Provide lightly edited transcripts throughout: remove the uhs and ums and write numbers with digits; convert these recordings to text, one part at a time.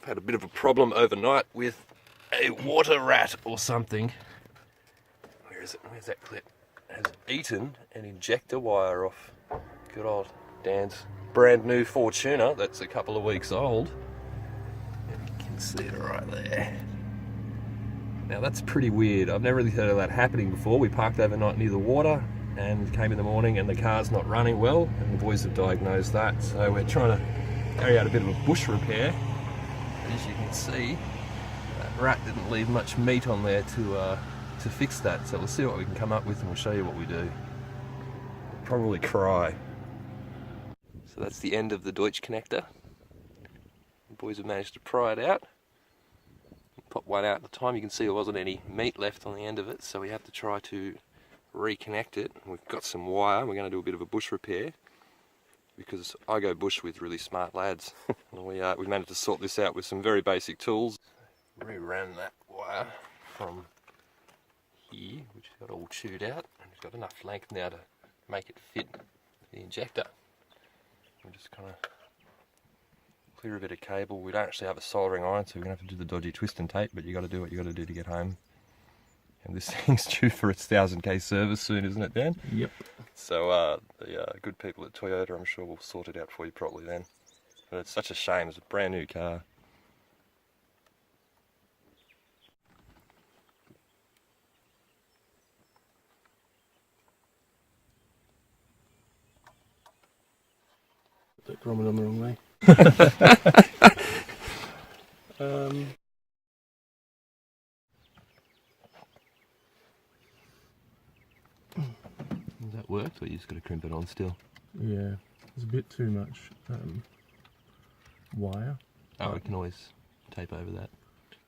I've had a bit of a problem overnight with a water rat or something. Where is it? Where's that clip? It has eaten an injector wire off good old Dan's brand new Fortuner that's a couple of weeks old. And you can see it right there. Now that's pretty weird. I've never really heard of that happening before. We parked overnight near the water and came in the morning and the car's not running well, and the boys have diagnosed that. So we're trying to carry out a bit of a bush repair. As you can see, that rat didn't leave much meat on there to fix that. So we'll see what we can come up with and we'll show you what we do. We'll probably cry. So that's the end of the Deutsch connector. The boys have managed to pry it out. Pop one out at the time. You can see there wasn't any meat left on the end of it, so we have to try to reconnect it. We've got some wire. We're going to do a bit of a bush repair because I go bush with really smart lads. And we've managed to sort this out with some very basic tools. Reran that wire from here, which got all chewed out, and it's got enough length now to make it fit the injector. We'll just kind of clear a bit of cable. We don't actually have a soldering iron, so we're going to have to do the dodgy twist and tape, but you got to do what you got to do to get home. And this thing's due for its 1000k service soon, isn't it, Dan? Yep. So the good people at Toyota, I'm sure, will sort it out for you properly then. But it's such a shame. It's a brand new car. Put grommet on the wrong way. Has that worked, or you just got to crimp it on still? Yeah, there's a bit too much wire. Oh, we can always tape over that.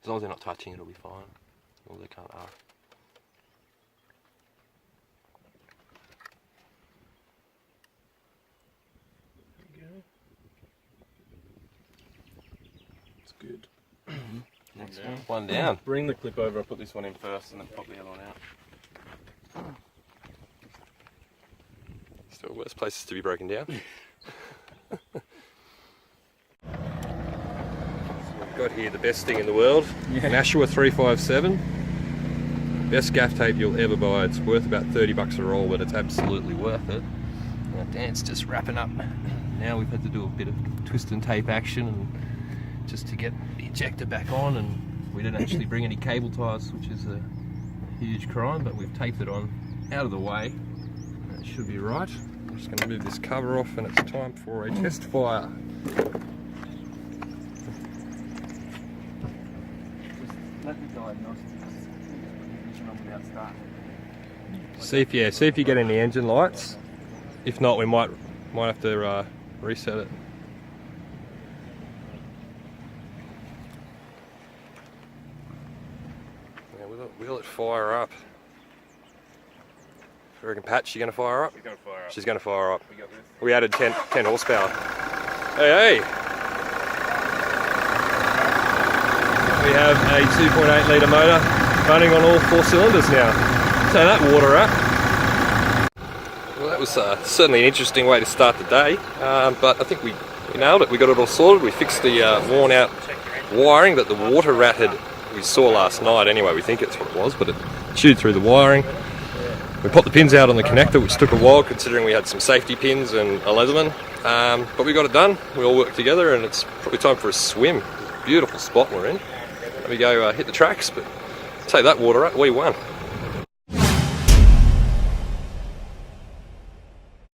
As long as they're not touching it, it'll be fine. As long as they can't arc. It's good. Next one. One down. Bring the clip over, I'll put this one in first and then pop the other one out. Still worse places to be broken down. So we've got here the best thing in the world. Yeah. Nashua 357. Best gaff tape you'll ever buy. It's worth about 30 bucks a roll, but it's absolutely worth it. Now Dan's just wrapping up. Now we've had to do a bit of twist and tape action and just to get the ejector back on, and we didn't actually bring any cable ties, which is a huge crime, but we've taped it on out of the way. That should be right. I'm just going to move this cover off and it's time for a test fire. Let the diagnostics ignition on without starting. See if you get any engine lights. If not, we might have to reset it. Yeah, will it fire up? I reckon, Pat, she's going to fire up? She's going to fire up. She's going to fire up. We got this. We added 10 horsepower. Hey! We have a 2.8 litre motor running on all 4 cylinders now. So that water rat. Well, that was certainly an interesting way to start the day, but I think we nailed it. We got it all sorted. We fixed the worn out wiring that the water rat we saw last night anyway. We think it's what it was, but it chewed through the wiring. We popped the pins out on the connector, which took a while considering we had some safety pins and a Leatherman, but we got it done. We all worked together and it's probably time for a swim. Beautiful spot we're in. Let me go hit the tracks, but take that water up, we won.